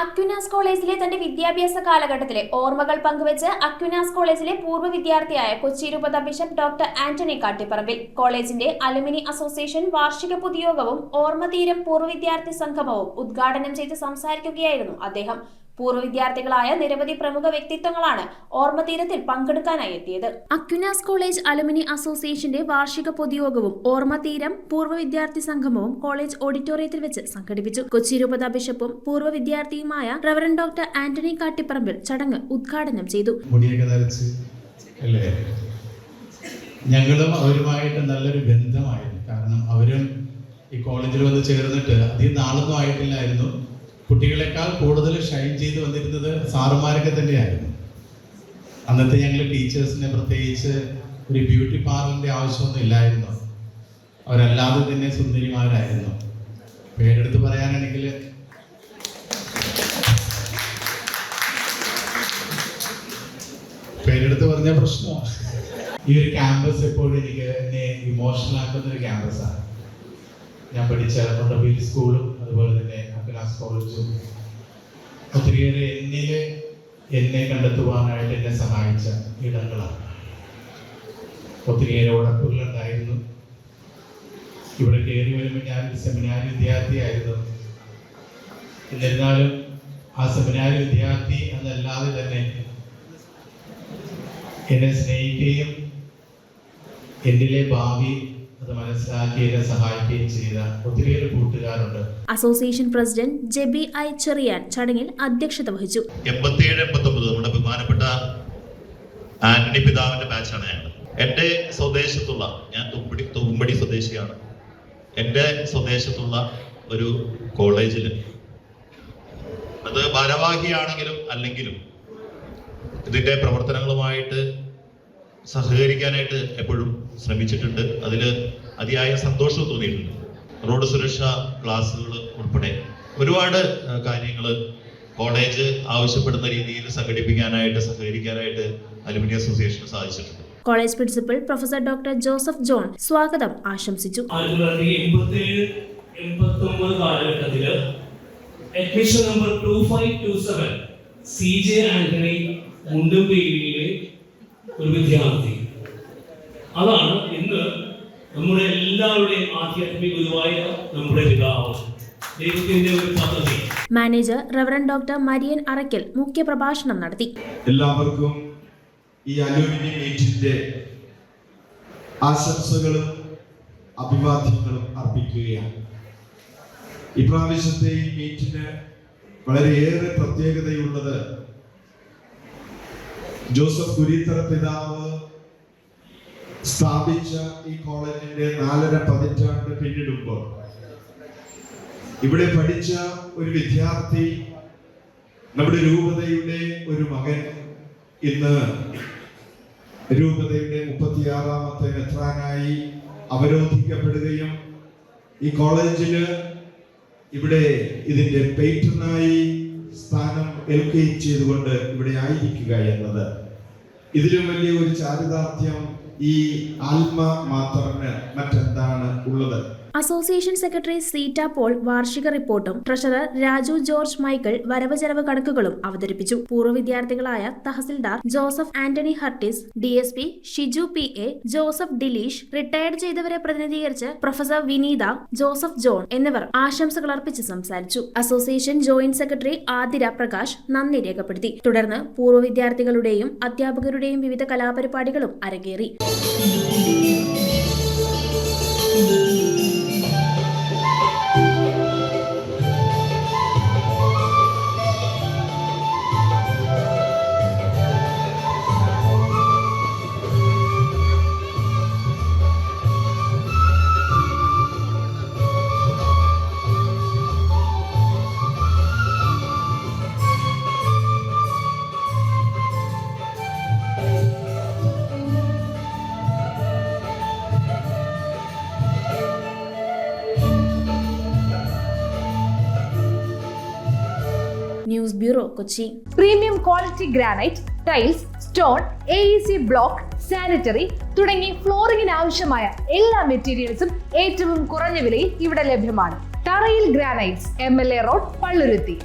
Aquinas കോളേജിലെ തന്റെ വിദ്യാഭ്യാസ കാലഘട്ടത്തിലെ ഓർമ്മകൾ പങ്കുവെച്ച് അക്വിനാസ് കോളേജിലെ പൂർവ്വ വിദ്യാർത്ഥിയായ കൊച്ചി രൂപത ബിഷപ്പ് ഡോക്ടർ ആന്റണി കാട്ടിപ്പറമ്പിൽ കോളേജിന്റെ അലുമിനി അസോസിയേഷൻ വാർഷിക പൊതുയോഗവും ഓർമ്മതീരം പൂർവ്വ വിദ്യാർത്ഥി സംഗമവും ഉദ്ഘാടനം ചെയ്ത് സംസാരിക്കുകയായിരുന്നു അദ്ദേഹം. പൂർവ്വ വിദ്യാർത്ഥികളായ നിരവധി പ്രമുഖ വ്യക്തിത്വങ്ങളാണ് ഓർമ്മതീരത്തിൽ പങ്കെടുക്കാനായി എത്തിയത്. അക്വിനാസ് കോളേജ് അലുമിനി അസോസിയേഷന്റെ വാർഷിക പൊതുയോഗവും ഓർമ്മതീരം പൂർവ്വ വിദ്യാർത്ഥി സംഗമവും കോളേജ് ഓഡിറ്റോറിയത്തിൽ വെച്ച് സംഘടിപ്പിച്ചു. കൊച്ചി രൂപത ബിഷപ്പും പൂർവ്വ വിദ്യാർത്ഥിയുമായ റവറൻ ഡോക്ടർ ആന്റണി കാട്ടിപ്പറമ്പിൽ ചടങ്ങ് ഉദ്ഘാടനം ചെയ്തു. ഞങ്ങളും അവരുമായിട്ട് നല്ലൊരു ബന്ധമായിരുന്നു. കാരണം അവരും ഈ കോളേജിൽ വന്ന് ചേർന്നിട്ട് അധികം നാളൊന്നും ആയിട്ടില്ലായിരുന്നു. കുട്ടികളെക്കാൾ കൂടുതൽ ഷൈൻ ചെയ്ത് വന്നിരുന്നത് സാറുമാരൊക്കെ തന്നെയായിരുന്നു. അന്നത്തെ ഞങ്ങൾ ടീച്ചേഴ്സിനെ പ്രത്യേകിച്ച് ഒരു ബ്യൂട്ടി പാർലറിൻ്റെ ആവശ്യമൊന്നും ഇല്ലായിരുന്നു. അവരല്ലാതെ തന്നെ സുന്ദരിമാരായിരുന്നു. പേരെടുത്ത് പറയാനാണെങ്കിൽ പേരെടുത്ത് പറഞ്ഞ പ്രശ്നമാണ്. ഈ ഒരു ക്യാമ്പസ് എപ്പോഴും എന്നെ ഇമോഷണൽ ആക്കുന്ന ഒരു ക്യാമ്പസാണ്. ഞാൻ പഠിച്ച കൊണ്ടോയിൽ സ്കൂളും അതുപോലെ തന്നെ അക്വിനാസ് കോളേജും ഒത്തിരിയേറെ എന്നെ കണ്ടെത്തുവാനായിട്ട് എന്നെ സഹായിച്ച ഇടങ്ങളാണ്. ഒത്തിരിയേറെ ഉടക്കുകളുണ്ടായിരുന്നു. ഇവിടെ കയറി വരുമ്പോൾ ഞാനൊരു സെമിനാരി വിദ്യാർത്ഥിയായിരുന്നു. എന്നിരുന്നാലും ആ സെമിനാരി വിദ്യാർത്ഥി എന്നല്ലാതെ തന്നെ എന്നെ സ്നേഹിക്കുകയും എന്നിലെ ഭാവി അത് മനസ്സിലാക്കി എന്നെ സഹായിക്കുകയും ചെയ്ത ഒത്തിരിയേറെ കൂട്ടുകാരുണ്ട്. Association president Jebi I Cheriyan ചടങ്ങിൽ അധ്യക്ഷത വഹിച്ചു. 87-89 നമ്മുടെ ബഹുമാനപ്പെട്ട ആന്റണി പിതാവിന്റെ ബാച്ചാണ് ഞങ്ങൾ. എൻ്റെ സ്വദേശത്തുള്ള, ഞാൻ തുമ്പടി സ്വദേശിയാണ്. എൻ്റെ സ്വദേശത്തുള്ള ഒരു കോളേജിൽ അത് ഭാരവാഹിയാണെങ്കിലും അല്ലെങ്കിലും ഇതിന്റെ പ്രവർത്തനങ്ങളുമായിട്ട് സഹകരിക്കാനായിട്ട് എപ്പോഴും ശ്രമിച്ചിട്ടുണ്ട്. അതിൽ അതിയായ സന്തോഷവും തോന്നിയിട്ടുണ്ട്. റോഡ് സുരക്ഷാ ക്ലാസ്സുകൾ ഉൾപ്പെടെ ഒരുപാട് കാര്യങ്ങൾ കോളേജ് ആവശ്യപ്പെടുന്ന രീതിയിൽ സഹകരിക്കാനായിട്ട് അലുമിനി അസോസിയേഷന് സാധിച്ചിട്ടുണ്ട്. College principal professor doctor Joseph John സ്വാഗതം ആശംസിച്ചു. 1987 കാലഘട്ടത്തില് അഡ്മിഷൻ നമ്പർ 2527 CJ ആന്റണി മുണ്ടുംപേരിയിലെ ഒരു വിദ്യാർത്ഥി. അതാണ് ഇന്ന് നമ്മുടെ എല്ലാവരുടെയും ആധ്യാത്മിക ഗുരുവായ നമ്മുടെ പിതാവ്, ദൈവത്തിന്റെ ഒരു പദ്ധതി. Manager reverend doctor Marian Arackal മുഖ്യ പ്രഭാഷണം നടത്തി. എല്ലാവർക്കും ഈ അലുമിനി മീറ്റിന്റെ ആശംസകളും അഭിവാദ്യങ്ങളും അർപ്പിക്കുകയാണ്. ഇപ്രാവശ്യത്തെ ഈ മീറ്റിന് വളരെയേറെ പ്രത്യേകതയുള്ളത് ജോസഫ് കുരീത്തറ പിതാവ് സ്ഥാപിച്ച ഈ കോളേജിന്റെ 4.5 പതിറ്റാണ്ട് പിന്നിടുമ്പോൾ ഇവിടെ പഠിച്ച ഒരു വിദ്യാർത്ഥി, നമ്മുടെ രൂപതയുടെ ഒരു മകൻ, ഇന്ന് രൂപതയുടെ 36ാമത്തെ മെത്രാനായി അവരോധിക്കപ്പെടുകയും ഈ കോളേജില് ഇവിടെ ഇതിന്റെ പേറ്റർനായി സ്ഥാനം ഏൽക്കുകയും ചെയ്തുകൊണ്ട് ഇവിടെ ആയിരിക്കുക എന്നത് ഇതിലും വലിയ ഒരു ചാരിതാർത്ഥ്യം ഈ ആത്മ മാത്രത്തിന് മറ്റെന്താണ് ഉള്ളത്? അസോസിയേഷൻ സെക്രട്ടറി സീറ്റ പോൾ വാർഷിക റിപ്പോർട്ടും ട്രഷറർ രാജു ജോർജ് മൈക്കിൾ വരവ് ചെലവ് കണക്കുകളും അവതരിപ്പിച്ചു. പൂർവ്വ വിദ്യാർത്ഥികളായ തഹസിൽദാർ ജോസഫ് ആന്റണി ഹർട്ടിസ്, DSP Shiju PA, Joseph Dileesh, retired ചെയ്തവരെ പ്രതിനിധീകരിച്ച് പ്രൊഫസർ വിനീത, ജോസഫ് ജോൺ എന്നിവർ ആശംസകൾ അർപ്പിച്ച് സംസാരിച്ചു. Association joint secretary Athira Prakash നന്ദി രേഖപ്പെടുത്തി. തുടർന്ന് പൂർവ്വ വിദ്യാർത്ഥികളുടെയും അധ്യാപകരുടെയും വിവിധ കലാപരിപാടികളും അരങ്ങേറി. News bureau, Kochi. Premium quality granite, tiles, stone, AEC block, sanitary തുടങ്ങി ഫ്ലോറിംഗിന് ആവശ്യമായ എല്ലാ മെറ്റീരിയൽസും ഏറ്റവും കുറഞ്ഞ വിലയിൽ ഇവിടെ ലഭ്യമാണ്. തറയിൽ ഗ്രാനൈറ്റ്സ്, MLA റോഡ്, പള്ളുരുത്തി.